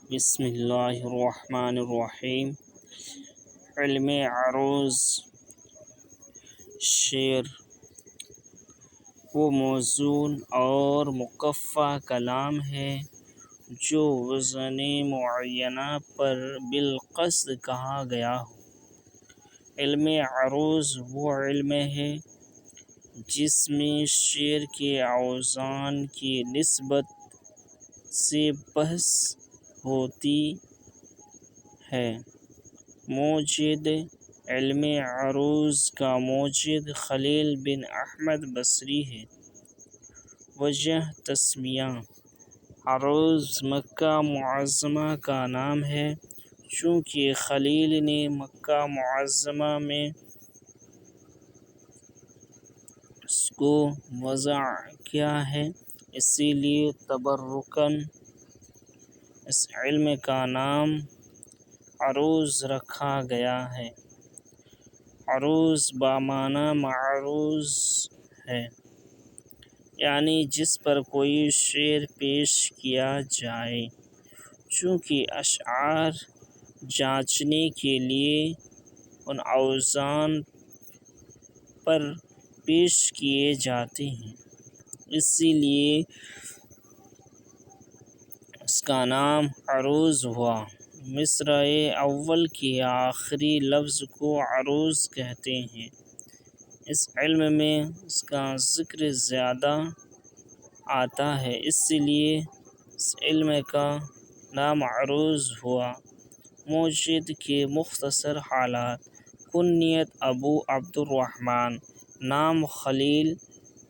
بسم اللہ الرحمن الرحیم۔ علم عروض شعر وہ موزون اور مقفع کلام ہے جو وزن معینہ پر بالقصد کہا گیا ہو۔ علم عروض وہ علم ہے جس میں شعر کے اوزان کی نسبت سے بحث ہوتی ہے۔ موجد علم عروض کا موجد خلیل بن احمد بصری ہے۔ وجہ تسمیہ: عروض مکہ معظمہ کا نام ہے چونکہ خلیل نے مکہ معظمہ میں اس کو وضع کیا ہے، اسی لیے تبرکاً اس علم کا نام عروض رکھا گیا ہے۔ عروض بمعنی معروض ہے، یعنی جس پر کوئی شعر پیش کیا جائے۔ چونکہ اشعار جانچنے کے لیے ان اوزان پر پیش کیے جاتے ہیں، اسی لیے اس کا نام عروض ہوا۔ مصرع اول کے آخری لفظ کو عروض کہتے ہیں۔ اس علم میں اس کا ذکر زیادہ آتا ہے، اسی لیے اس علم کا نام عروض ہوا۔ موجد کے مختصر حالات: کنیت ابو عبد الرحمن، نام خلیل،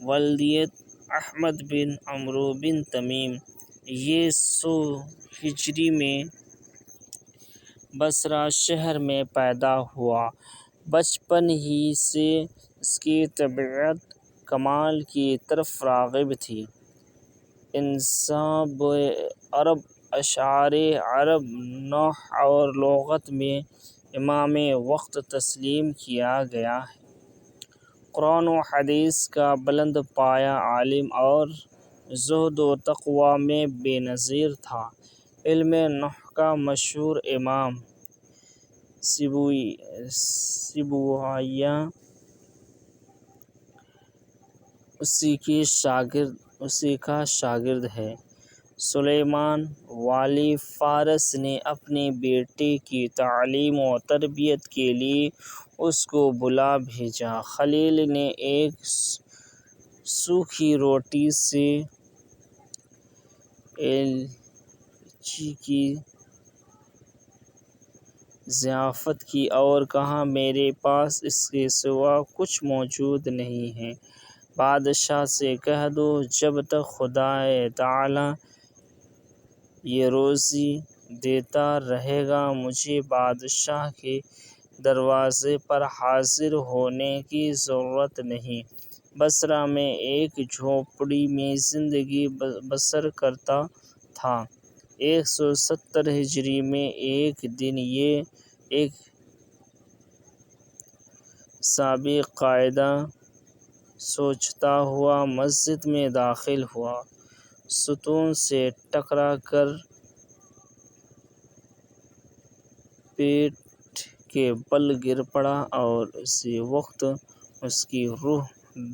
والدیت احمد بن عمرو بن تمیم۔ یہ 100 ہجری میں بصرہ شہر میں پیدا ہوا۔ بچپن ہی سے اس کی طبیعت کمال کی طرف راغب تھی۔ انساب عرب، اشعار عرب، نحو اور لغت میں امام وقت تسلیم کیا گیا ہے۔ قرآن و حدیث کا بلند پایہ عالم اور زہد و تقویٰ میں بے نظیر تھا۔ علم نحو کا مشہور امام سیبویہ اسی کا شاگرد ہے۔ سلیمان والی فارس نے اپنے بیٹے کی تعلیم و تربیت کے لیے اس کو بلا بھیجا۔ خلیل نے ایک سوکھی روٹی سے ایلچی کی ضیافت کی اور کہا، میرے پاس اس کے سوا کچھ موجود نہیں ہے، بادشاہ سے کہہ دو جب تک خدائے تعالیٰ یہ روزی دیتا رہے گا مجھے بادشاہ کے دروازے پر حاضر ہونے کی ضرورت نہیں۔ بصرہ میں ایک جھونپڑی میں زندگی بسر کرتا تھا۔ 170 ہجری میں ایک دن یہ ایک سابق قاعدہ سوچتا ہوا مسجد میں داخل ہوا، ستون سے ٹکرا کر پیٹھ کے بل گر پڑا اور اسی وقت اس کی روح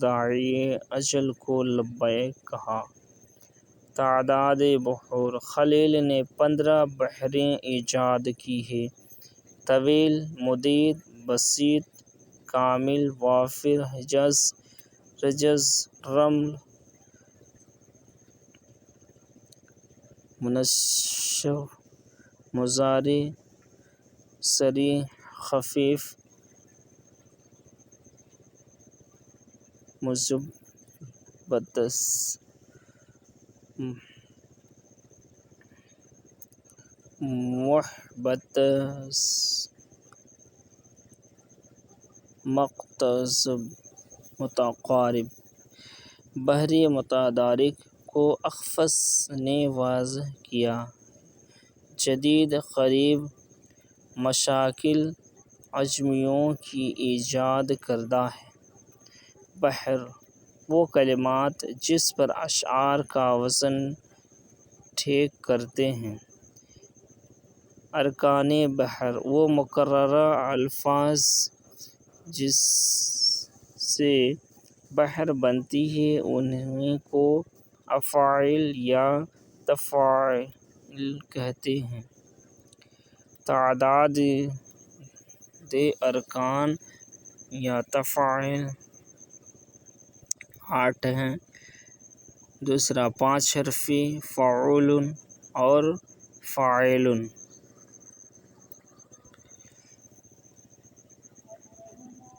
داعی اجل کو لبیک کہا۔ تعداد بحور: خلیل نے 15 بحریں ایجاد کی ہیں: طویل، مدید، بسیط، کامل، وافر، حجز، رجز، رمل، منشو، مضارع، سریع، خفیف، مضبطس، محبطس، مقتضب، متقارب۔ بحر متدارک کو اخفش نے واضح کیا۔ جدید، قریب، مشاکل عجمیوں کی ایجاد کردہ ہے۔ بحر وہ کلمات جس پر اشعار کا وزن ٹھیک کرتے ہیں۔ ارکان بحر وہ مقررہ الفاظ جس سے بحر بنتی ہے انہیں کو افعال یا تفاعل کہتے ہیں۔ تعداد ارکان یا تفاعل 8 ہیں۔ دوسرا 5 حرفی فعول اور فاعل،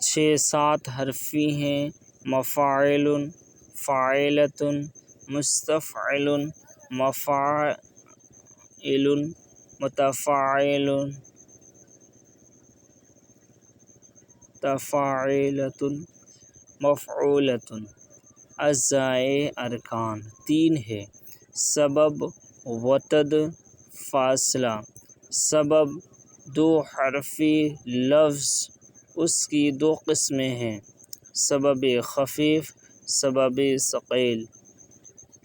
6-7 حرفی ہیں مفاعل، فاعلۃ، مستفعل، مفاعل، متفاعل، تفاعلۃ، مفعولۃ۔ اجزائے ارکان 3 ہے: سبب، وتد، فاصلہ۔ سبب 2 حرفی لفظ، اس کی 2 قسمیں ہیں: سبب خفیف، سبب ثقیل۔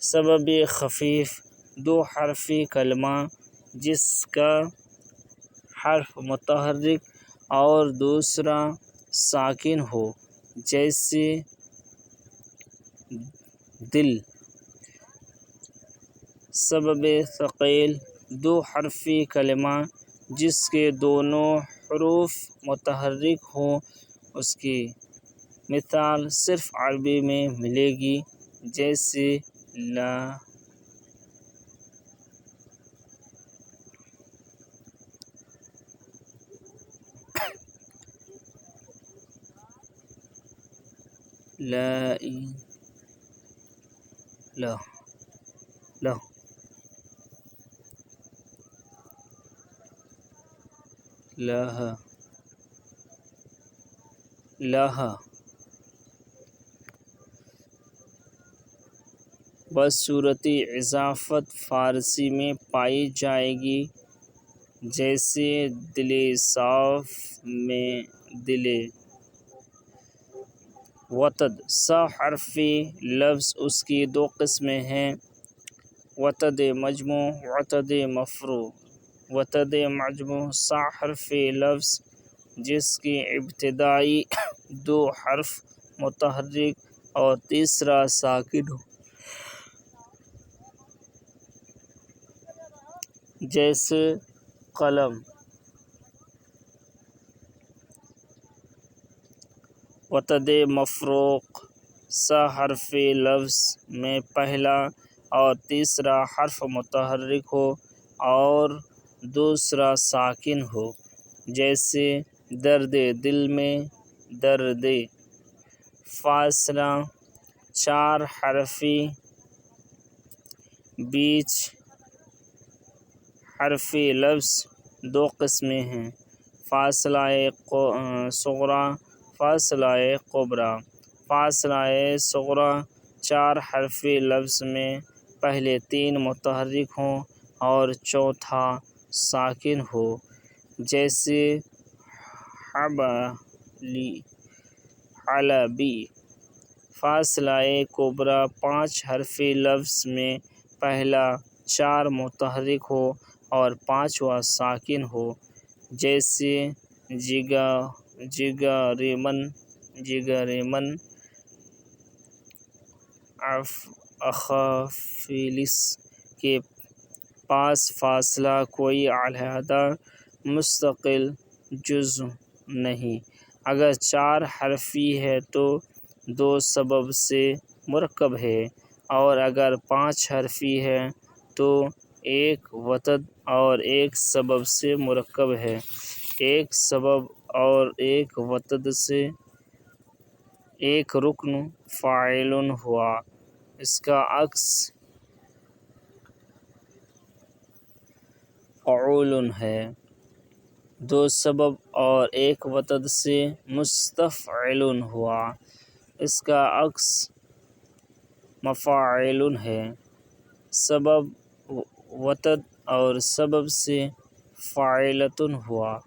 سبب خفیف 2 حرفی کلمہ جس کا حرف متحرک اور دوسرا ساکن ہو، جیسے دل۔ سبب ثقیل 2 حرفی کلمہ جس کے دونوں حروف متحرک ہوں، اس کی مثال صرف عربی میں ملے گی، جیسے لا، لا، لا، لہا، لہا۔ بصورت اضافت فارسی میں پائی جائے گی، جیسے دل صاف میں دل۔ وتد 7 حرفی لفظ، اس کی 2 قسمیں ہیں: وتد مجموع، وتد مفروع۔ وتد مجموع 7 حرفی لفظ جس کی ابتدائی 2 حرف متحرک اور تیسرا ساکن ہو، جیسے قلم۔ وتد مفروع 7 حرفی لفظ میں پہلا اور تیسرا حرف متحرک ہو اور دوسرا ساکن ہو، جیسے درد دل میں درد۔ فاصلہ 4 حرفی بیچ حرفی لفظ 2 قسمیں ہیں: فاصلہ صغریٰ، فاصلہ کبریٰ۔ فاصلہ صغریٰ 4 حرفی لفظ میں پہلے 3 متحرک ہوں اور چوتھا ساکن ہو، جیسے حبلی، حلبی۔ فاصلہ کبریٰ 5 حرفی لفظ میں پہلا 4 متحرک ہو اور پانچواں ساکن ہو، جیسے جگرمن، جگرمن۔ اخافلس کے پاس فاصلہ کوئی علیحدہ مستقل جزو نہیں، اگر 4 حرفی ہے تو 2 سبب سے مرکب ہے، اور اگر 5 حرفی ہے تو 1 وتد اور 1 سبب سے مرکب ہے۔ 1 سبب اور 1 وتد سے 1 رکن فاعل ہوا، اس کا عکس فعول ہے۔ 2 سبب اور 1 وتد سے مستفعل ہوا، اس کا عکس مفاعل ہے۔ سبب، وتد اور سبب سے فاعلۃ ہوا،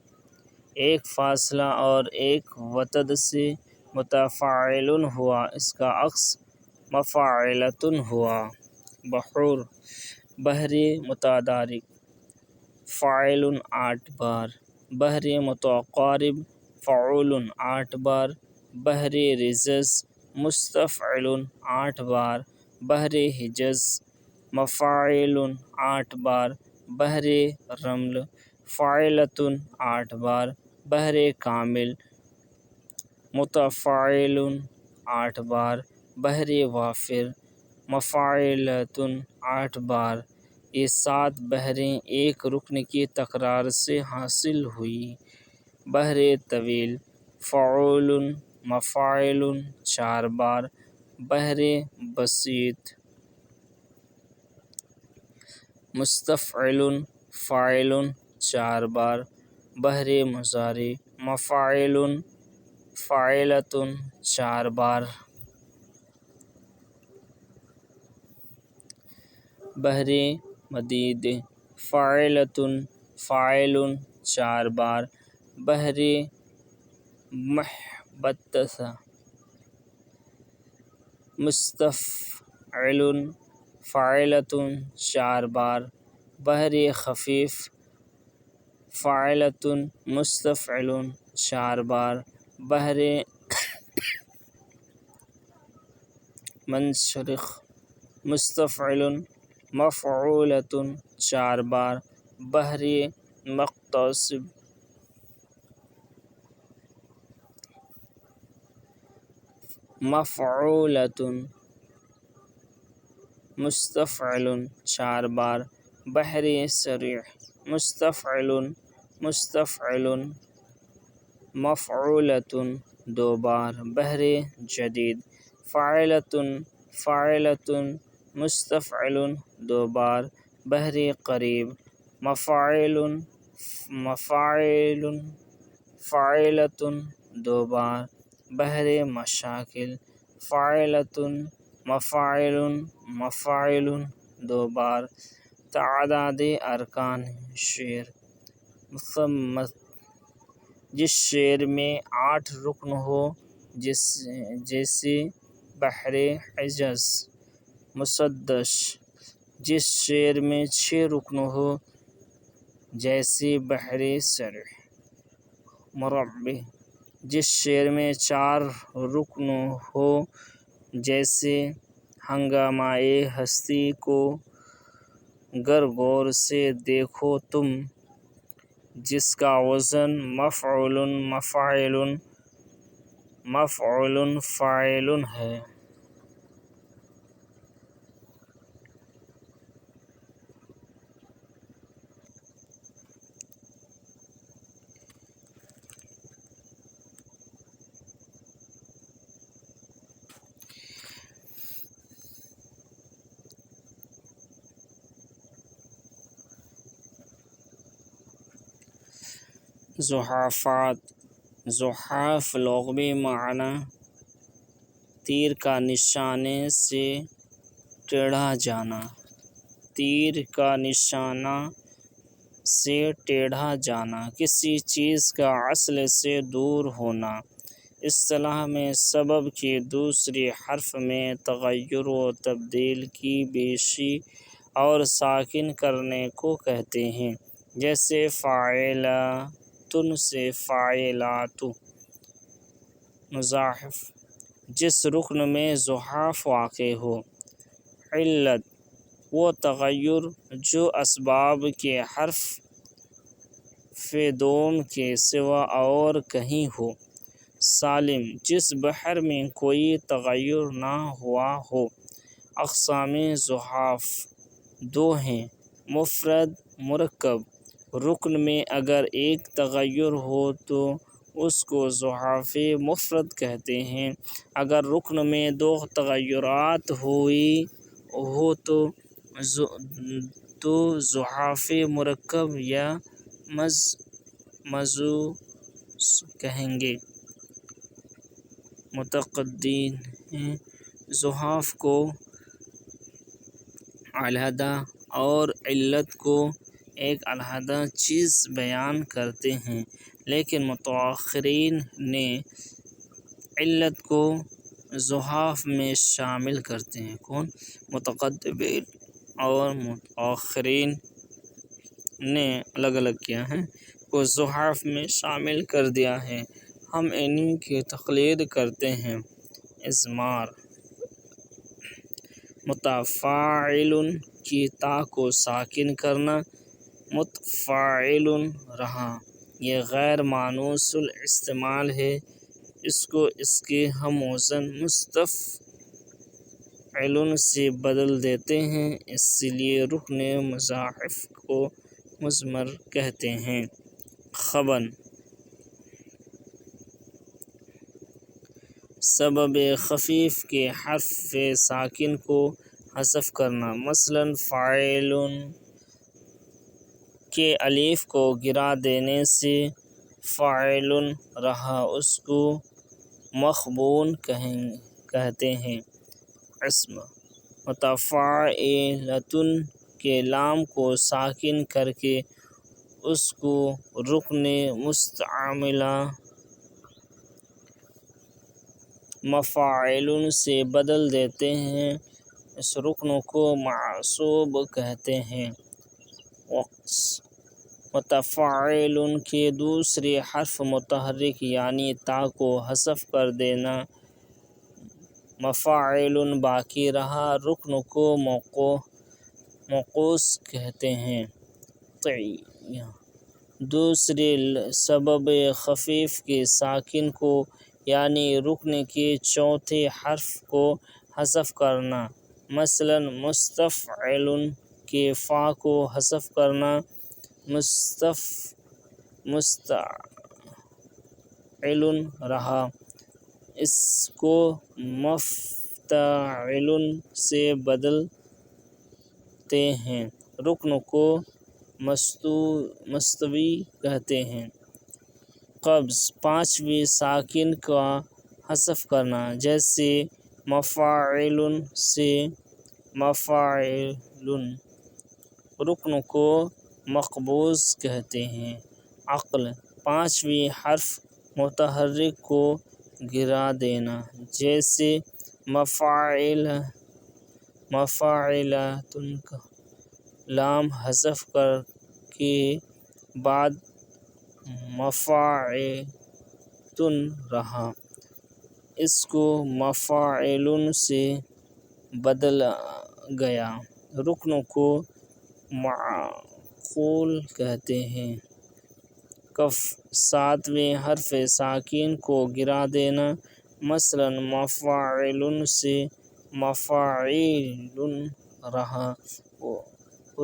1 فاصلہ اور 1 وتد سے متفاعل ہوا، اس کا عکس مفاعلۃ ہوا۔ بحور، بحر متدارک۔ فاعل 8 بار، بحر متقارب فعول 8 بار، بحر رزز مستفعل 8 بار، بحر حجز مفاعل 8 بار، بحر رمل فاعلۃ 8 بار، بحر کامل متفاعل 8 بار، بحر وافر مفاعلۃ 8 بار۔ یہ 7 بحریں ایک رکن کی تکرار سے حاصل ہوئی۔ بحر طویل فعول مفاعل 4 بار، بحر بسیط مستفعل فاعل 4 بار، بحر مضارع مفاعل فاعلۃ 4 بار، بحر مدید فاعلۃ فاعل 4 بار، بحر محبت مستفعل فاعلۃ 4 بار، بحر خفیف فاعلۃ مستفعل 4 بار، بحر منشرخ مستفعل مفعولۃ 4 بار، بحر مقتصب مفعولۃ مستفعل 4 بار، بحر سریع مستفعل مستفعل مفعولۃ 2 بار، بحر جدید فاعلۃ فاعلۃ مستفعل 2 بار، بحر قریب مفاعل مفاعل فاعلۃ 2 بار، بحر مشاکل فاعلۃ مفاعل مفاعل 2 بار۔ تعداد ارکان شعر جس شعر میں 8 رکن ہو جیسے بحر حجز مسدس، جس شعر میں 6 رکن ہو جیسے بحر سریع مربع، جس شعر میں 4 رکن ہو جیسے ہنگامہ ہستی کو گر غور سے دیکھو تم، جس کا وزن مفعول مفاعل مفعول فاعل ہے۔ زحافات زحاف لغوی معنی تیر کا نشانے سے ٹیڑھا جانا، تیر کا نشانہ سے ٹیڑھا جانا، کسی چیز کا اصل سے دور ہونا۔ اصطلاح میں سبب کے دوسرے حرف میں تغیر و تبدیل کی بیشی اور ساکن کرنے کو کہتے ہیں، جیسے فاعلاتن سے فاعلات۔ مضاعف جس رکن میں زحاف واقع ہو۔ علت وہ تغیر جو اسباب کے حرف دوم کے سوا اور کہیں ہو۔ سالم جس بحر میں کوئی تغیر نہ ہوا ہو۔ اقسام زحاف 2 ہیں، مفرد مرکب۔ رکن میں اگر ایک تغیر ہو تو اس کو زحاف مفرد کہتے ہیں، اگر رکن میں 2 تغیرات ہو تو زحاف مرکب یا مجزوء کہیں گے۔ متقدین زحاف کو علیحدہ اور علت کو ایک علیحدہ چیز بیان کرتے ہیں، لیکن متأخرین نے علت کو زحاف میں شامل کرتے ہیں۔ متقدمین اور متأخرین نے الگ الگ کیا ہے کو صحاف میں شامل کر دیا ہے، ہم انہی کی تقلید کرتے ہیں۔ اضمار متفاعل کی تا کو ساکن کرنا، متفاعل رہا، یہ غیر مانوس الاستعمال ہے، اس کو اس کے ہم وزن مستفعل سے بدل دیتے ہیں، اس لیے رکن مضاعف کو مضمر کہتے ہیں۔ خبن سبب خفیف کے حرف ساکن کو حذف کرنا، مثلاً فاعل کے الف کو گرا دینے سے فاعل رہا، اس کو مخبون کہتے ہیں۔ اسم متفاعلۃ کے لام کو ساکن کر کے اس کو رکن مستعملہ مفاعل سے بدل دیتے ہیں، اس رکن کو منصوب کہتے ہیں۔ وقص متفاعل کے دوسرے حرف متحرک یعنی تا کو حذف کر دینا، مفاعل باقی رہا، رکن کو منقوص کہتے ہیں۔ طی دوسرے سبب خفیف کے ساکن کو یعنی رکن کے چوتھے حرف کو حذف کرنا، مثلاً مستفعل کے فا کو حذف کرنا، مستعل رہا، اس کو مفتعل سے بدلتے ہیں، رکن کو مستوی کہتے ہیں۔ قبض پانچویں ساکن کا حذف کرنا، جیسے مفاعل سے مفاعل، رکن کو مقبوض کہتے ہیں۔ عقل پانچویں حرف متحرک کو گرا دینا، جیسے مفاعلۃ کا لام حذف کر کے بعد مفاعلۃ رہا، اس کو مفاعل سے بدلا گیا، رکن کو معقول کہتے ہیں۔ کف ساتویں حرف ساکن کو گرا دینا، مثلاً مفاعل سے مفاعیل رہا،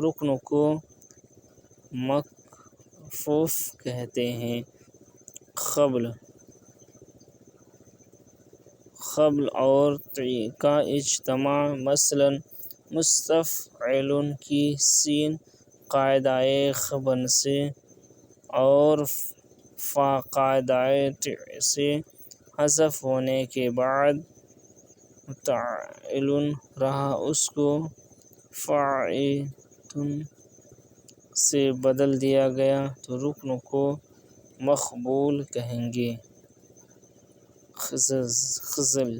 رکن کو مکفوف کہتے ہیں۔ خبل اور طی کا اجتماع، مثلاً مستفعل کی سین قاعدہ خبن سے اور فا قاعدہ طی سے حذف ہونے کے بعد متعل رہا، اس کو فاعلۃ سے بدل دیا گیا تو رکن کو مقبول کہیں گے۔ خزل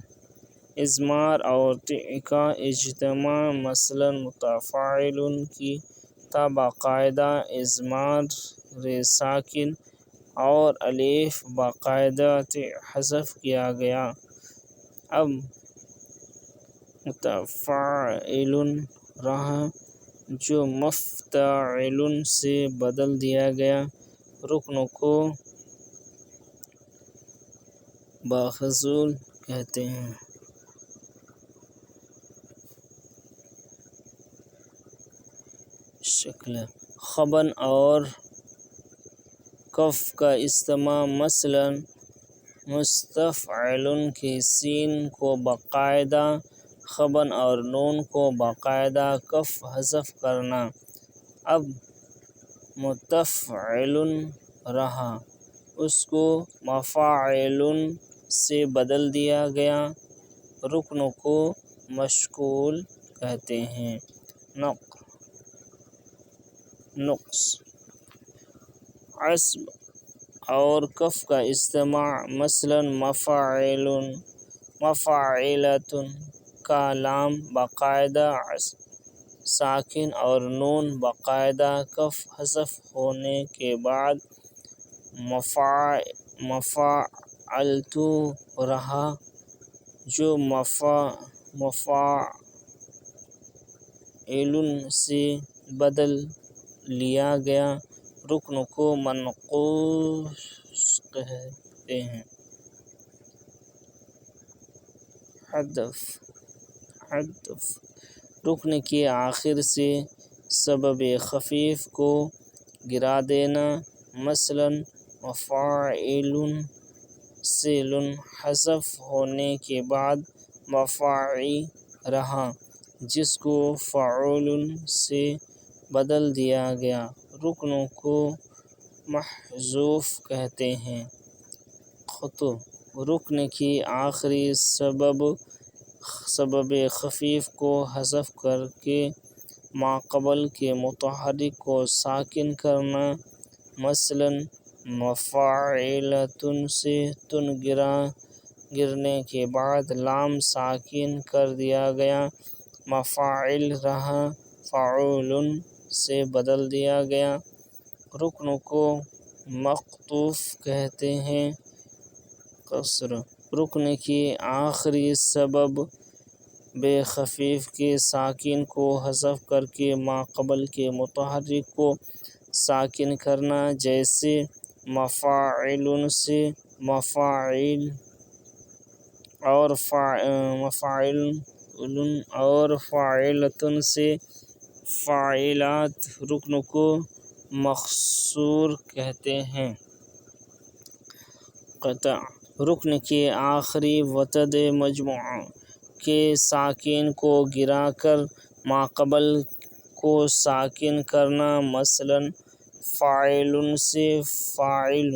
اضمار اور طی کا اجتماع، مثلاً متفاعل کی تا باقاعدہ اضمار ساکن اور الف باقاعدہ طی حذف کیا گیا، اب متفاعل رہا جو مفتعل سے بدل دیا گیا، رکن کو مخزول کہتے ہیں۔ شکل خبن اور کف کا اجتماع، مثلاً مستفعل کی سین کو باقاعدہ خبن اور نون کو باقاعدہ کف حذف کرنا، اب متفعل رہا، اس کو مفاعل سے بدل دیا گیا، رکن کو مشکول کہتے ہیں۔ نقص عصب اور کف کا اجتماع، مثلاً مفاعلۃ کا لام باقاعدہ ساکن اور نون باقاعدہ کف حذف ہونے کے بعد مفعلتو رہا جو مفاعل سے بدل لیا گیا رکن کو منقوص کہتے ہیں۔ حذف رکن کے آخر سے سبب خفیف کو گرا دینا، مثلاً مفاعل سے لن حذف ہونے کے بعد مفاعی رہا جس کو فعول سے بدل دیا گیا رکن کو محذوف کہتے ہیں۔ خطو رکن کی آخری سبب خفیف کو حذف کر کے ماقبل کے متحرک کو ساکن کرنا، مثلاً مفاعلۃ سے تن گرنے کے بعد لام ساکن کر دیا گیا، مفاعل رہا، فعول سے بدل دیا گیا، رکن کو مقطوف کہتے ہیں۔ قصر رکن کی آخری سبب خفیف کے ساکن کو حذف کر کے ماقبل کے متحرک کو ساکن کرنا، جیسے مفاعل سے مفاعیل اور فاعلۃ سے فاعلات، رکن کو مقصور کہتے ہیں۔ قطع رکن کے آخری وتد مجموعہ کے ساکن کو گرا کر ماقبل کو ساکن کرنا، مثلاً فاعل سے فاعل،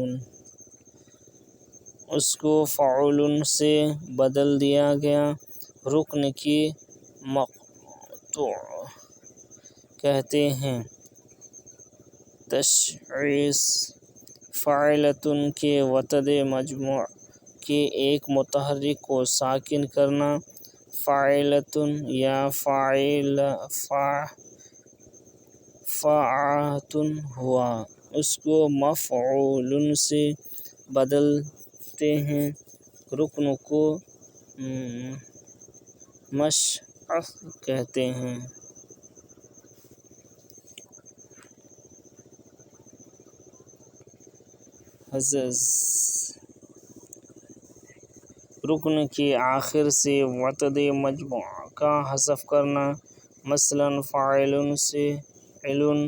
اس کو فعول سے بدل دیا گیا، رکن کی مقطوع کہتے ہیں۔ تشخیص فاعلۃ کے وتد مجموع کے ایک متحرک کو ساکن کرنا، فاعلۃ یا فاعۃ ہوا، اس کو مفعول سے بدلتے ہیں، رکن کو مشعث کہتے ہیں۔ حذف رکن کے آخر سے وتد مجموع کا حذف کرنا، مثلاً فاعل سے علن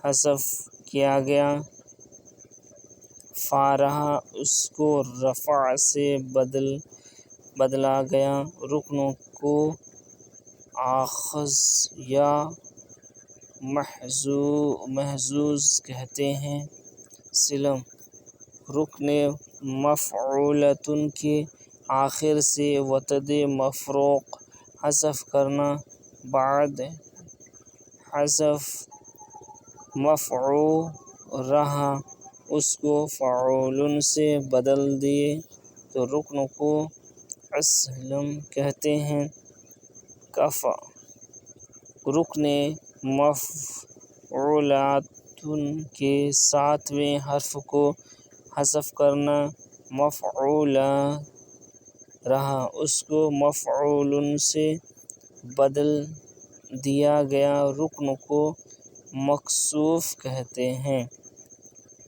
حذف کیا گیا، فا رہا، اس کو رفع سے بدلا گیا، رکن کو آخذ یا محظوظ کہتے ہیں۔ صلہ رکن مفعولۃ کے آخر سے وتد مفروق حذف کرنا، بعد حذف مفعول رہا، اس کو فعول سے بدل دیے تو رکن کو اسلم کہتے ہیں۔ کفا رکن مفعولۃ کے 7ویں حرف کو حذف کرنا، مفعولہ رہا، اس کو مفعول سے بدل دیا گیا، رکن کو مکسور کہتے ہیں۔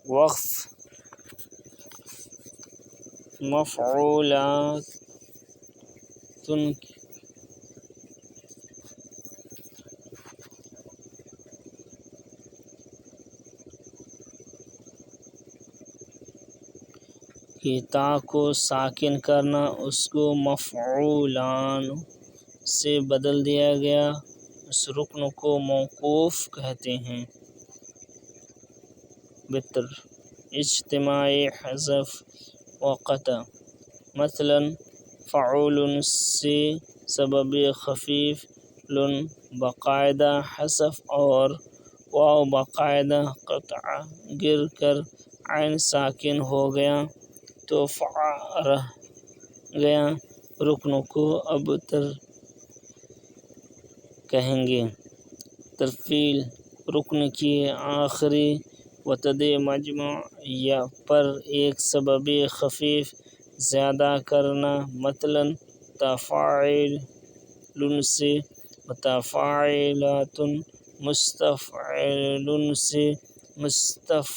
وقف مفعولۃ کی تا کو ساکن کرنا، اس کو مفعولان سے بدل دیا گیا، اس رکن کو موقوف کہتے ہیں۔ بطر اجتماعی حذف و قطع، مثلاً فعول سے سبب خفیف لن باقاعدہ حذف اور واو باقاعدہ قطع گر کر عین ساکن ہو گیا تو فع رہ گیا، رکن کو ابتر کہیں گے۔ ترفیل رکن کی آخری وتد مجموع یا پر ایک سبب خفیف زیادہ کرنا، مثلاً متفاعل سے متفاعلات، مستفعل سے مستفعلات۔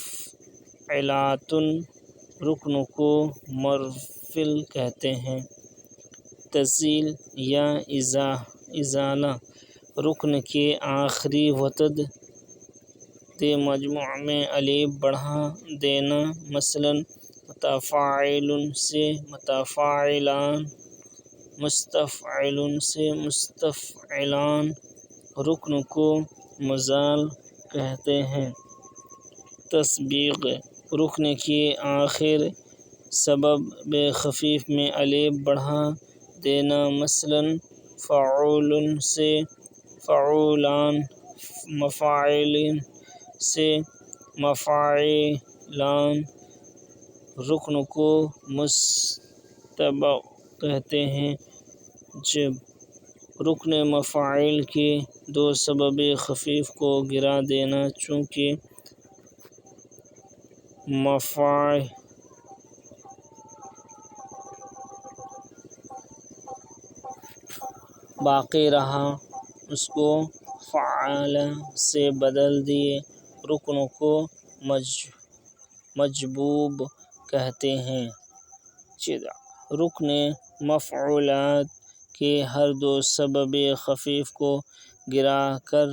رکن کو مرفل کہتے ہیں۔ تزیل یا ازالہ رکن کے آخری وتد مجموع میں الف بڑھا دینا، مثلاً متفاعل سے متفاعلان، مستفعل سے مستفعلان۔ رکن کو مزال کہتے ہیں۔ تسبیغ رکن کے آخر سبب خفیف میں الف بڑھا دینا، مثلاً فعول سے فعولان، مفاعل سے مفاعلان۔ رکن کو مستبق کہتے ہیں جب رکن مفاعل کے دو سبب خفیف کو گرا دینا، چونکہ مفاعل باقی رہا، اس کو فعل سے بدل دیے۔ رکن کو مجبوب کہتے ہیں۔ رکن مفعولات کے ہر دو سبب خفیف کو گرا کر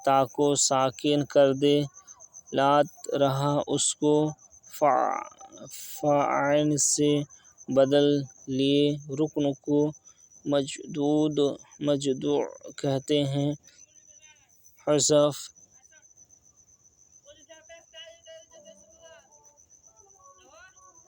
تا کو ساکن کر دے، لات رہا، اس کو فاعل سے بدل لیے۔ رکن کو مجدود کہتے ہیں۔ حذف